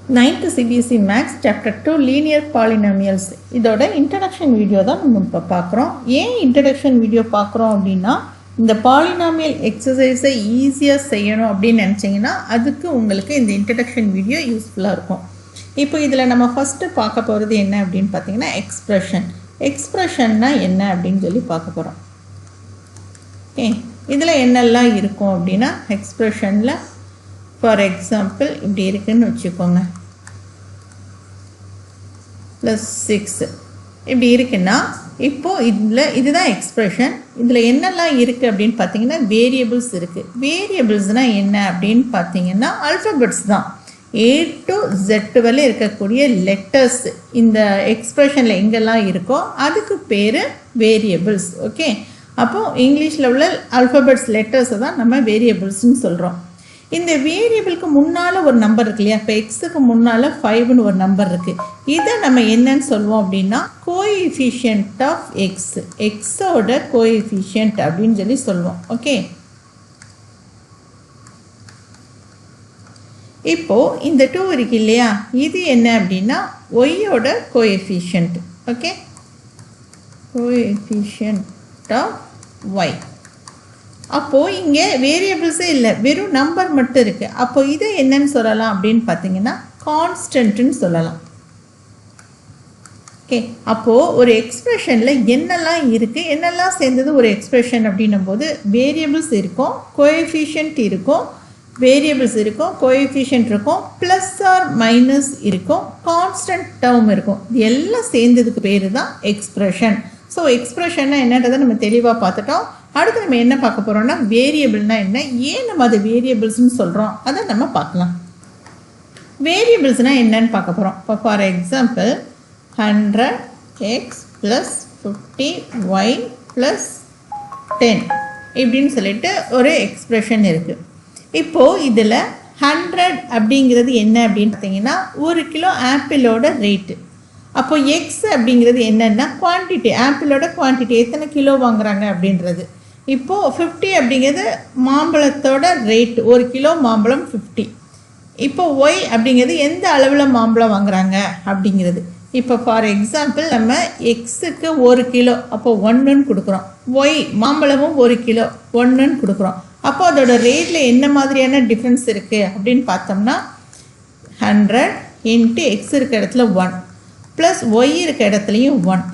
9th CBSE Maths Chapter 2 Linear Polynomials இதோட introduction video தான் நம்ம இப்போ பார்க்குறோம். ஏன் introduction video பார்க்குறோம் அப்படின்னா இந்த பாலினாமியல் எக்ஸசைஸை ஈஸியாக செய்யணும் அப்படின்னு நினச்சிங்கன்னா அதுக்கு உங்களுக்கு இந்த introduction video யூஸ்ஃபுல்லாக இருக்கும். இப்போ இதில் நம்ம ஃபஸ்ட்டு பார்க்க போகிறது என்ன அப்படின்னு பார்த்தீங்கன்னா எக்ஸ்ப்ரெஷன்னா என்ன அப்படின்னு சொல்லி பார்க்க போகிறோம். ஓகே, இதில் என்னெல்லாம் இருக்கும் அப்படின்னா எக்ஸ்ப்ரெஷனில் ஃபார் எக்ஸாம்பிள் இப்படி இருக்குன்னு வச்சுக்கோங்க, +6 இப்படி இருக்குன்னா இப்போது இதுதான் எக்ஸ்ப்ரெஷன். இதில் என்னெல்லாம் இருக்குது அப்படின்னு பார்த்தீங்கன்னா வேரியபிள்ஸ் இருக்குது. வேரியபிள்ஸ்னால் என்ன அப்படின்னு பார்த்தீங்கன்னா அல்ஃபபெட்ஸ் தான். A to Z வரை இருக்கக்கூடிய லெட்டர்ஸ் இந்த எக்ஸ்ப்ரெஷனில் எங்கெல்லாம் இருக்கோ அதுக்கு பேர் வேரியபிள்ஸ். ஓகே, அப்போது இங்கிலீஷில் உள்ள அல்ஃபபெட்ஸ் லெட்டர்ஸை தான் நம்ம வேரியபிள்ஸ்ன்னு சொல்கிறோம். இந்த வேரியபிளுக்கு முன்னால் ஒரு நம்பர் இருக்கு இல்லையா, இப்போ எக்ஸுக்கு முன்னால் 5ன்னு ஒரு நம்பர் இருக்குது. இதை நம்ம என்னன்னு சொல்லுவோம் அப்படின்னா கோஎஃபிஷியன்ட் ஆஃப் எக்ஸோட கோஎஃபிஷியன்ட் அப்படின்னு சொல்லி சொல்லுவோம். ஓகே, இப்போது இந்த 2 இருக்கு இல்லையா, இது என்ன அப்படின்னா ஒய்யோட coefficient. Okay, coefficient of Y. அப்போது இங்கே வேரியபிள்ஸே இல்லை, வெறும் நம்பர் மட்டும் இருக்குது. அப்போது இதை என்னன்னு சொல்லலாம் அப்படின்னு பார்த்தீங்கன்னா கான்ஸ்டன்ட்னு சொல்லலாம். ஓகே, அப்போது ஒரு எக்ஸ்ப்ரெஷனில் என்னெல்லாம் இருக்குது, என்னெல்லாம் சேர்ந்தது ஒரு எக்ஸ்ப்ரெஷன் அப்படின்னும் போது வேரியபிள்ஸ் இருக்கும், கோஎஃபிஷியன்ட் இருக்கும், வேரியபிள்ஸ் இருக்கும், கோஎஃபிஷியன்ட் இருக்கும், ப்ளஸ் ஆர் மைனஸ் இருக்கும், கான்ஸ்டன்ட் டேர்ம் இருக்கும். இது எல்லாம் சேர்ந்ததுக்கு பேர் தான் எக்ஸ்ப்ரெஷன். ஸோ எக்ஸ்ப்ரெஷன்னா என்னன்றதை நம்ம தெளிவாக பார்த்துட்டோம். அடுத்து நம்ம என்ன பார்க்க போகிறோம்னா வேரியபிள்னா என்ன, ஏன் நம்ம அது வேரியபிள்ஸ்னு சொல்கிறோம் அதை நம்ம பார்க்கலாம். வேரியபிள்ஸ்னால் என்னன்னு பார்க்க போகிறோம். இப்போ ஃபார் எக்ஸாம்பிள் 100x + 50y + 10 இப்படின்னு சொல்லிட்டு ஒரு எக்ஸ்ப்ரெஷன் இருக்குது. இப்போது இதில் 100 அப்படிங்கிறது என்ன அப்படின்னு பார்த்தீங்கன்னா 1 கிலோ ஆப்பிளோட ரேட்டு. அப்போ எக்ஸ் அப்படிங்கிறது என்னென்னா குவான்டிட்டி, ஆப்பிளோட குவான்டிட்டி, எத்தனை கிலோ வாங்குறாங்க அப்படின்றது. இப்போது 50 அப்படிங்கிறது மாம்பழத்தோட ரேட்டு, 1 கிலோ மாம்பழம் 50. இப்போ ஒய் அப்படிங்கிறது எந்த அளவில் மாம்பழம் வாங்குறாங்க அப்படிங்கிறது. இப்போ ஃபார் எக்ஸாம்பிள் நம்ம எக்ஸுக்கு 1 கிலோ அப்போ 1ன்னு கொடுக்குறோம், ஒய் மாம்பழமும் 1 கிலோ 1ன்னு கொடுக்குறோம். அப்போ அதோட ரேட்டில் என்ன மாதிரியான டிஃப்ரென்ஸ் இருக்குது அப்படின்னு பார்த்தோம்னா 100 × எக்ஸ் இருக்க இடத்துல 1 ப்ளஸ் ஒய் இருக்க இடத்துலையும் 1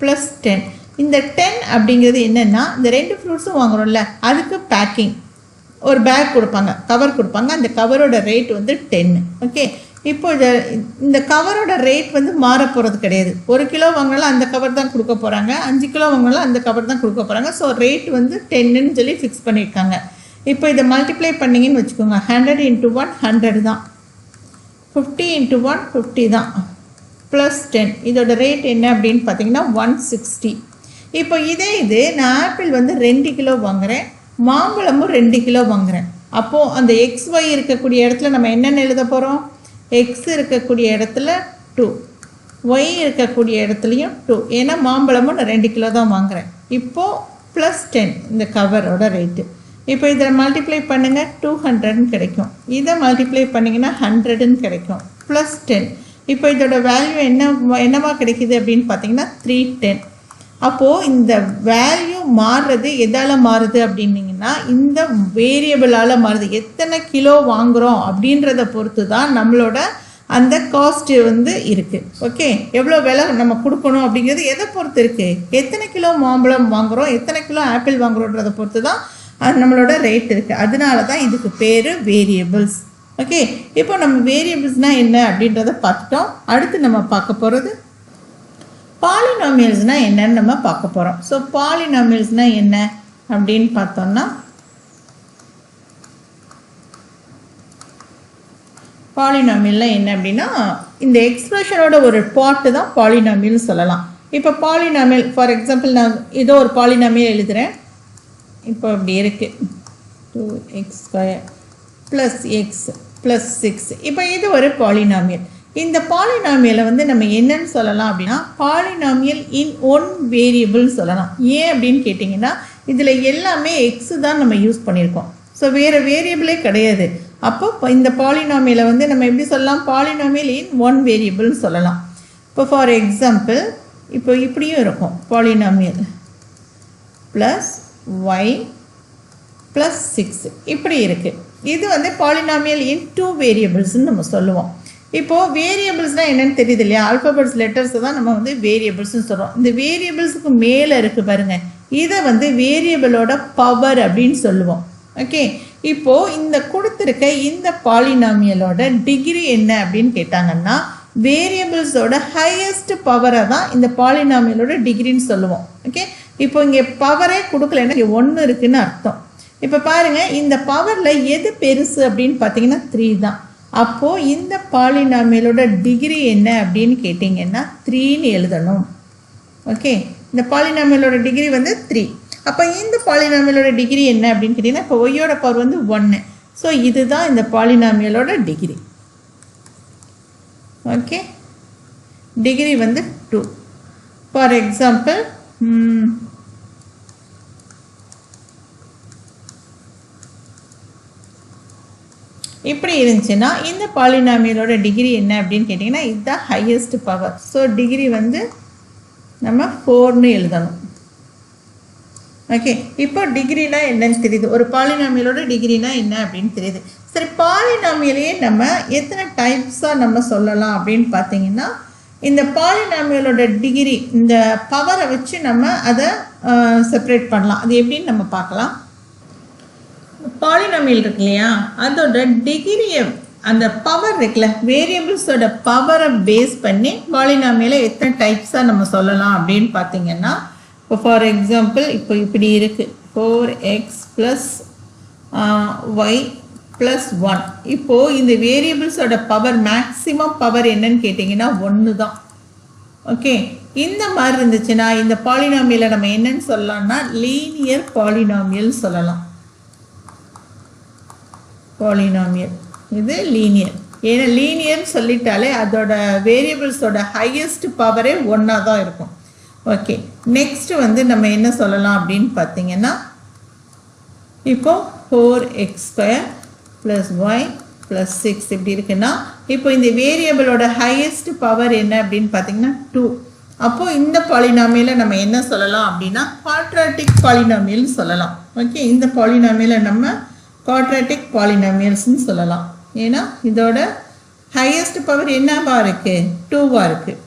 + 10. இந்த 10 அப்படிங்கிறது என்னென்னா இந்த 2 ஃப்ரூட்ஸும் வாங்குகிறோம்ல அதுக்கு பேக்கிங், ஒரு பேக் கொடுப்பாங்க, கவர் கொடுப்பாங்க, அந்த கவரோட ரேட் வந்து 10. ஓகே, இப்போ இந்த கவரோட ரேட் வந்து மாற போகிறது கிடையாது. 1 கிலோ வாங்கினாலும் அந்த கவர் தான் கொடுக்க போகிறாங்க, 5 கிலோ வாங்கினாலும் அந்த கவர் தான் கொடுக்க போகிறாங்க. ஸோ ரேட் வந்து 10ன்னு சொல்லி ஃபிக்ஸ் பண்ணியிருக்காங்க. இப்போ இதை மல்டிப்ளை பண்ணிங்கன்னு வச்சுக்கோங்க, 100 × 1 100 தான், 50 × 1 50 தான், + 10. இதோட ரேட் என்ன அப்படின்னு பார்த்தீங்கன்னா 160. இப்போ இது நான் ஆப்பிள் வந்து 2 கிலோ வாங்குகிறேன், மாம்பழமும் 2 கிலோ வாங்குகிறேன். அப்போது அந்த XY இருக்கக்கூடிய இடத்துல நம்ம என்னென்னு எழுத போகிறோம், எக்ஸ் இருக்கக்கூடிய இடத்துல 2, ஒய் இருக்கக்கூடிய இடத்துலையும் 2, ஏன்னா மாம்பழமும் நான் 2 கிலோ தான் வாங்குகிறேன். இப்போது + 10 இந்த கவரோட ரேட்டு. இப்போ இதில் மல்டிப்ளை பண்ணுங்கள் 200ன்னு கிடைக்கும், இதை மல்டிப்ளை பண்ணிங்கன்னா 100ன்னு கிடைக்கும், + 10. இப்போ இதோட வேல்யூ என்னவா கிடைக்கிது அப்படின்னு பார்த்தீங்கன்னா 310. அப்போது இந்த வேல்யூ மாறுறது எதால் மாறுது அப்படின்னிங்கன்னா இந்த வேரியபிளால் மாறுது. எத்தனை கிலோ வாங்குகிறோம் அப்படின்றத பொறுத்து தான் நம்மளோட அந்த காஸ்ட்டு வந்து இருக்குது. ஓகே, எவ்வளோ விலை நம்ம கொடுக்கணும் அப்படிங்கிறது எதை பொறுத்து இருக்குது, எத்தனை கிலோ மாம்பழம் வாங்குகிறோம், எத்தனை கிலோ ஆப்பிள் வாங்குகிறோன்றதை பொறுத்து தான் நம்மளோட ரேட் இருக்குது. அதனால தான் இதுக்கு பேர் வேரியபிள்ஸ். ஓகே, இப்போ நம்ம வேரியபிள்ஸ்னால் என்ன அப்படின்றத பார்த்துட்டோம். அடுத்து நம்ம பார்க்க போகிறது பாலினாமியல்ஸ்னால் என்னன்னு நம்ம பார்க்க போகிறோம். ஸோ பாலினாமியல்ஸ்னால் என்ன அப்படின்னு பார்த்தோம்னா பாலினாமியல்லாம் என்ன அப்படின்னா இந்த எக்ஸ்ப்ரெஷனோட ஒரு பார்ட்டு தான் பாலினாமியல்னு சொல்லலாம். இப்போ பாலினாமியல் ஃபார் எக்ஸாம்பிள் நான் ஏதோ ஒரு பாலினாமியல் எழுதுகிறேன். இப்போ அப்படி இருக்குது 2x² + x + 6. இப்போ இது ஒரு பாலினாமியல். இந்த பாலினாமியலை வந்து நம்ம என்னன்னு சொல்லலாம் அப்படின்னா பாலினாமியல் இன் ஒன் வேரியபிள் சொல்லலாம். ஏன் அப்படின்னு கேட்டிங்கன்னா இதில் எல்லாமே எக்ஸு தான் நம்ம யூஸ் பண்ணியிருக்கோம். ஸோ வேறு வேரியபிளே கிடையாது. அப்போ இந்த பாலினாமியலை வந்து நம்ம எப்படி சொல்லலாம், பாலினாமியல் இன் ஒன் வேரியபிள்னு சொல்லலாம். இப்போ ஃபார் எக்ஸாம்பிள் இப்போ இப்படியும் இருக்கும், பாலினாமியல் ப்ளஸ் ஒய் ப்ளஸ் 6 இப்படி இருக்குது. இது வந்து பாலினாமியல் இன் 2 வேரியபிள்ஸ்ன்னு நம்ம சொல்லுவோம். இப்போது வேரியபிள்ஸ்னால் என்னென்னு தெரியுது இல்லையா, ஆல்ஃபபெட்ஸ் லெட்டர்ஸை தான் நம்ம வந்து வேரியபிள்ஸ்னு சொல்கிறோம். இந்த வேரியபிள்ஸுக்கு மேலே இருக்குது பாருங்கள், இதை வந்து வேரியபிளோட பவர் அப்படின்னு சொல்லுவோம். ஓகே, இப்போது இந்த கொடுத்துருக்க இந்த பாலினாமியலோட டிகிரி என்ன அப்படின்னு கேட்டாங்கன்னா வேரியபிள்ஸோட ஹையஸ்ட் பவரை தான் இந்த பாலினாமியலோட டிகிரின்னு சொல்லுவோம். ஓகே, இப்போ இங்கே பவரே கொடுக்கலன்னா இங்கே 1 இருக்குதுன்னு அர்த்தம். இப்போ பாருங்கள், இந்த பவரில் எது பெருசு அப்படின்னு பார்த்தீங்கன்னா 3 தான். அப்போது இந்த பாலினாமியலோட டிகிரி என்ன அப்படின்னு கேட்டிங்கன்னா 3ன்னு எழுதணும். ஓகே, இந்த பாலினாமியலோட டிகிரி வந்து 3. அப்போ இந்த பாலினாமியலோட டிகிரி என்ன அப்படின்னு கேட்டிங்கன்னா இப்போ ஒய்யோட பவர் வந்து 1. ஸோ இதுதான் இந்த பாலினாமியலோட டிகிரி. ஓகே, டிகிரி வந்து 2. ஃபார் எக்ஸாம்பிள் இப்படி இருந்துச்சுன்னா இந்த பாலினாமியலோட டிகிரி என்ன அப்படின்னு கேட்டிங்கன்னா இதுதான் ஹையஸ்ட் பவர். ஸோ டிகிரி வந்து நம்ம 4ன்னு எழுதணும். ஓகே, இப்போ டிகிரினா என்னன்னு தெரியுது, ஒரு பாலினாமியலோட டிகிரினா என்ன அப்படின்னு தெரியுது. சரி, பாலினாமியலையே நம்ம எத்தனை டைப்ஸாக நம்ம சொல்லலாம் அப்படின்னு பார்த்தீங்கன்னா இந்த பாலினாமியலோட டிகிரி இந்த பவரை வச்சு நம்ம அதை செப்பரேட் பண்ணலாம். அது எப்படின்னு நம்ம பார்க்கலாம். பாலினாமியல் இருக்கு இல்லையா, அதோட டிகிரியை அந்த பவர் இருக்குல்ல, வேரியபிள்ஸோட பவரை பேஸ் பண்ணி பாலினாமியலை எத்தனை டைப்ஸாக நம்ம சொல்லலாம் அப்படின்னு பார்த்தீங்கன்னா இப்போ ஃபார் எக்ஸாம்பிள் இப்போ இப்படி இருக்குது 4x ப்ளஸ் ஒய் ப்ளஸ் 1. இப்போது இந்த வேரியபிள்ஸோட பவர் மேக்ஸிமம் பவர் என்னன்னு கேட்டிங்கன்னா 1 தான். ஓகே, இந்த மாதிரி இருந்துச்சுன்னா இந்த பாலினாமியலை நம்ம என்னன்னு சொல்லலாம்னா லீனியர் பாலினாமியல் சொல்லலாம். பாலினாமியல் இது லீனியர், ஏன்னா லீனியர்னு சொல்லிட்டாலே அதோட வேரியபிள்ஸோட ஹையஸ்ட் பவரே 1ஆக தான் இருக்கும். ஓகே, நெக்ஸ்ட்டு வந்து நம்ம என்ன சொல்லலாம் அப்படின்னு பார்த்தீங்கன்னா இப்போ 4x² ப்ளஸ் ஒய் ப்ளஸ் 6 இப்படி இருக்குன்னா இப்போ இந்த வேரியபிளோட ஹையஸ்ட் பவர் என்ன அப்படின்னு பார்த்தீங்கன்னா 2. அப்போது இந்த பாலினாமியலை நம்ம என்ன சொல்லலாம் அப்படின்னா குவாட்ராட்டிக் பாலினாமியல்னு சொல்லலாம். ஓகே, இந்த பாலினாமியலை நம்ம குவாட்ராட்டிக் பாலினாமியல்ஸ்னு சொல்லலாம். ஏன்னா இதோட ஹையஸ்ட் பவர் என்னவா இருக்குது, 2வாக இருக்குது.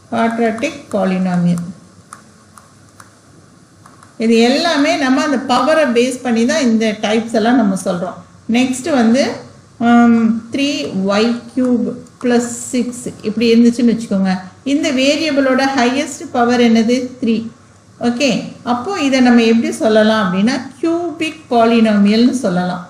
குவாட்ராட்டிக் பாலினாமியல் இது எல்லாமே நம்ம அந்த பவரை பேஸ் பண்ணி தான் இந்த டைப்ஸ் எல்லாம் நம்ம சொல்கிறோம். நெக்ஸ்ட்டு வந்து 3y³ ப்ளஸ் 6 இப்படி இருந்துச்சுன்னு வச்சுக்கோங்க. இந்த வேரியபிளோட ஹையஸ்ட் பவர் என்னது 3. ஓகே, அப்போது இதை நம்ம எப்படி சொல்லலாம் அப்படின்னா கியூபிக் பாலினாமியல்னு சொல்லலாம்.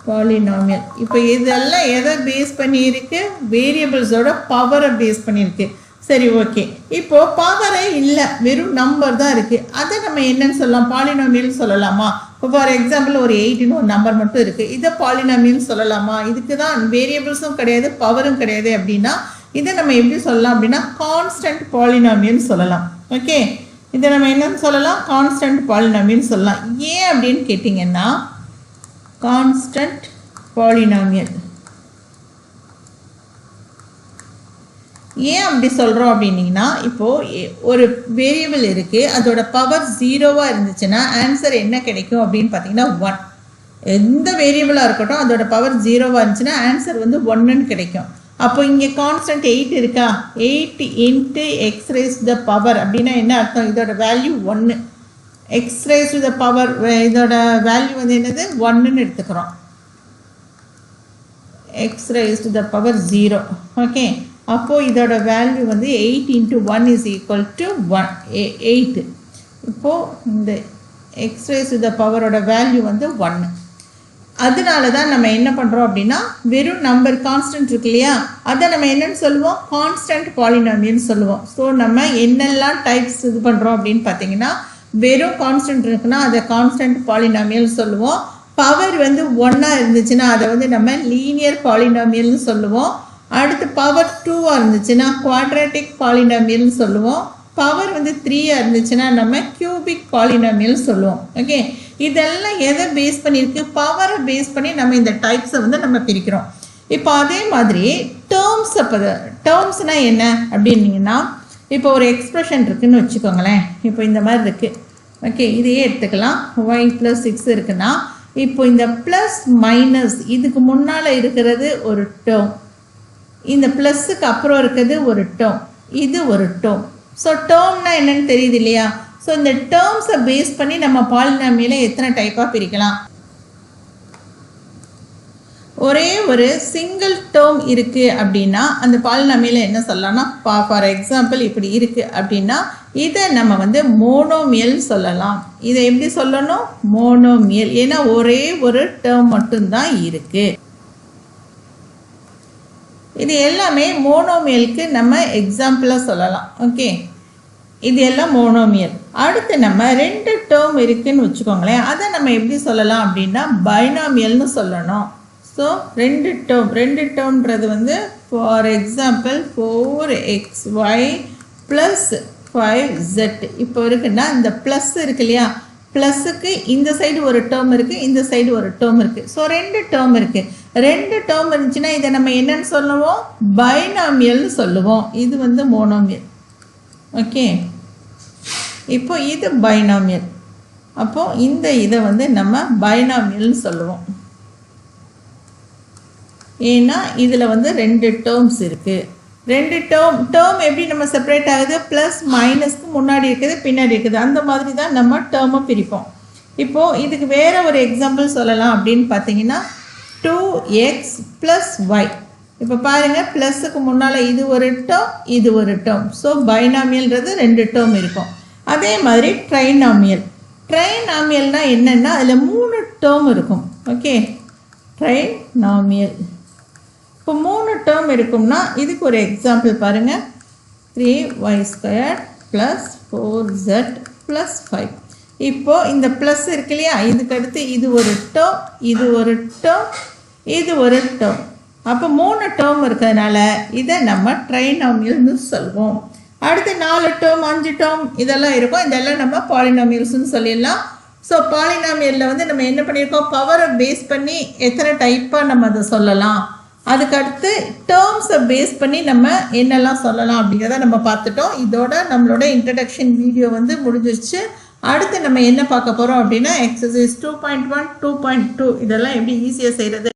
பாலினாமியல் இப்போ இதெல்லாம் எதை பேஸ் பண்ணியிருக்கு, வேரியபிள்ஸோட பவரை பேஸ் பண்ணியிருக்கு. சரி, ஓகே, இப்போது பவரே இல்லை, வெறும் நம்பர் தான் இருக்குது. அதை நம்ம என்னன்னு சொல்லலாம், பாலினாமியல் சொல்லலாமா? இப்போ ஃபார் எக்ஸாம்பிள் ஒரு 8ன்னு ஒரு நம்பர் மட்டும் இருக்குது, இதை பாலினாமியல் சொல்லலாமா? இதுக்கு தான் வேரியபிள்ஸும் கிடையாது பவரும் கிடையாது அப்படின்னா இதை நம்ம எப்படி சொல்லலாம் அப்படின்னா கான்ஸ்டன்ட் பாலினாமியல் சொல்லலாம். ஓகே, இதை நம்ம என்னன்னு சொல்லலாம், கான்ஸ்டன்ட் பாலினாமியல் சொல்லலாம். ஏன் அப்படின்னு கேட்டிங்கன்னா கான்ஸ்டன்ட் பாலினாமியல் ஏன் அப்படி சொல்கிறோம் அப்படின்னீங்கன்னா இப்போது ஒரு வேரியபிள் இருக்குது, அதோட பவர் 0வாக இருந்துச்சுன்னா ஆன்சர் என்ன கிடைக்கும் அப்படின்னு பார்த்தீங்கன்னா 1. எந்த வேரியபிளாக இருக்கட்டும் அதோட பவர் 0வாக இருந்துச்சுன்னா ஆன்சர் வந்து 1ன்னு கிடைக்கும். அப்போ இங்கே கான்ஸ்டன்ட் 8 இருக்கா, 8 × x⁻⁴ அப்படின்னா என்ன அர்த்தம், இதோட வேல்யூ 1. x⁻⁴ இதோட வேல்யூ வந்து என்னது 1ன்னு எடுத்துக்கிறோம். x⁻⁴ 0. ஓகே, அப்போது இதோட வேல்யூ வந்து 8 × 1 = 8. இப்போது இந்த x⁻⁴ வேல்யூ வந்து 1. அதனால தான் நம்ம என்ன பண்ணுறோம் அப்படின்னா வெறும் நம்பர் கான்ஸ்டன்ட் இருக்கு இல்லையா, அதை நம்ம என்னென்னு சொல்லுவோம், கான்ஸ்டன்ட் பாலினாமியல்னு சொல்லுவோம். ஸோ நம்ம என்னெல்லாம் டைப்ஸ் இது பண்ணுறோம் அப்படின்னு பார்த்தீங்கன்னா வெறும் கான்ஸ்டன்ட் இருக்குன்னா அதை கான்ஸ்டன்ட் பாலினாமியல் சொல்லுவோம். பவர் வந்து 1ஆக இருந்துச்சுன்னா அதை வந்து நம்ம லீனியர் பாலினாமியல்னு சொல்லுவோம். அடுத்து பவர் 2ஆக இருந்துச்சுன்னா குவாட்ராட்டிக் பாலினாமியல்னு சொல்லுவோம். பவர் வந்து 3ஆக இருந்துச்சுன்னா நம்ம கியூபிக் பாலினாமியல் சொல்லுவோம். ஓகே, இதெல்லாம் எதை பேஸ் பண்ணியிருக்கு? பவரை பேஸ் பண்ணி நம்ம இந்த டைப்ஸை வந்து நம்ம பிரிக்கிறோம். இப்போ அதே மாதிரி டேர்ம்ஸ்னால் என்ன அப்படின்னீங்கன்னா, இப்போ ஒரு எக்ஸ்ப்ரெஷன் இருக்குதுன்னு வச்சுக்கோங்களேன். இப்போ இந்த மாதிரி இருக்குது. ஓகே, இதையே எடுத்துக்கலாம். y + 6 இருக்குன்னா, இப்போ இந்த ப்ளஸ் மைனஸ் இதுக்கு முன்னால் இருக்கிறது ஒரு டேர்ம், இந்த ப்ளஸ்ஸுக்கு அப்புறம் இருக்கிறது ஒரு டேர்ம், இது ஒரு டேர்ம். ஸோ டேர்ம்னா என்னன்னு தெரியுது இல்லையா? ஸோ இந்த டேர்ம்ஸை பேஸ் பண்ணி நம்ம பாலினாமியலை எத்தனை டைப்பாக பிரிக்கலாம்? ஒரே ஒரு சிங்கிள் டேர்ம் இருக்குது அப்படின்னா அந்த பாலினாமியலை என்ன சொல்லலாம்னா, ஃபார் எக்ஸாம்பிள் இப்படி இருக்குது அப்படின்னா இதை நம்ம வந்து மோனோமியல் சொல்லலாம். இதை எப்படி சொல்லணும்? மோனோமியல். ஏன்னா ஒரே ஒரு டேர்ம் மட்டும்தான் இருக்குது. இது எல்லாமே மோனோமியலுக்கு நம்ம எக்ஸாம்பிளாக சொல்லலாம். ஓகே, இது எல்லாம் மோனோமியல். அடுத்து நம்ம 2 டேர்ம் இருக்குதுன்னு வச்சுக்கோங்களேன். அதை நம்ம எப்படி சொல்லலாம் அப்படின்னா பைனாமியல்னு சொல்லணும். ஸோ 2 டேர்ம்ன்றது வந்து ஃபார் எக்ஸாம்பிள் 4xy + 5z இப்போ இருக்குன்னா இந்த ப்ளஸ் இருக்கு இல்லையா, ப்ளஸுக்கு இந்த சைடு ஒரு டேர்ம் இருக்குது, இந்த சைடு ஒரு டேர்ம் இருக்குது. ஸோ 2 டேர்ம் இருக்குது. 2 டேர்ம் இருந்துச்சுன்னா இதை நம்ம என்னன்னு சொல்லுவோம்? பைனாமியல்னு சொல்லுவோம். இது வந்து மோனோமியல். ஓகே, இப்போ இது பைனாமியல். அப்போது இந்த இதை வந்து நம்ம பைனாமியல்னு சொல்லுவோம். ஏன்னா இதில் வந்து 2 டேர்ம்ஸ் இருக்குது. 2 டேர்ம் எப்படி நம்ம செப்பரேட் ஆகுது? ப்ளஸ் மைனஸ்க்கு முன்னாடி இருக்குது, பின்னாடி இருக்குது. அந்த மாதிரி தான் நம்ம டேர்மை பிரிப்போம். இப்போது இதுக்கு வேறு ஒரு எக்ஸாம்பிள் சொல்லலாம் அப்படின்னு பார்த்தீங்கன்னா 2x + y. இப்போ பாருங்கள், ப்ளஸுக்கு முன்னால் இது ஒரு டேர்ம், இது ஒரு டேர்ம். ஸோ பைனாமியல்ன்றது 2 டேர்ம் இருக்கும். அதே மாதிரி ட்ரைனாமியல்னால் என்னென்னா அதில் 3 டேர்ம் இருக்கும். Okay, trinomial. இப்போ 3 டேர்ம் இருக்கும்னா இதுக்கு ஒரு எக்ஸாம்பிள் பாருங்கள். 3y² + 4z + 5. இப்போது இந்த ப்ளஸ் இருக்கு இல்லையா, இதுக்கு அடுத்து இது ஒரு டேர்ம், இது ஒரு டேர்ம், இது ஒரு டேர்ம். அப்போ 3 டேர்ம் இருக்கிறதுனால இதை நம்ம ட்ரைனாமியல்னு சொல்வோம். அடுத்து 4 டேர்ம், 5 டேர்ம் இதெல்லாம் இருக்கும். இதெல்லாம் நம்ம பாலினாமியல்ஸ்னு சொல்லிடலாம். ஸோ பாலினாமியலில் வந்து நம்ம என்ன பண்ணியிருக்கோம்? பவரை பேஸ் பண்ணி எத்தனை டைப்பாக நம்ம அதை சொல்லலாம், அதுக்கடுத்து டேர்ம்ஸை பேஸ் பண்ணி நம்ம என்னெல்லாம் சொல்லலாம் அப்படிங்கிறத நம்ம பார்த்துட்டோம். இதோட நம்மளோட இன்ட்ரடக்ஷன் வீடியோ வந்து முடிஞ்சிருச்சு. அடுத்து நம்ம என்ன பார்க்க போகிறோம் அப்படின்னா எக்ஸசைஸ் 2.1, 2.2 இதெல்லாம் எப்படி ஈஸியாக செய்கிறது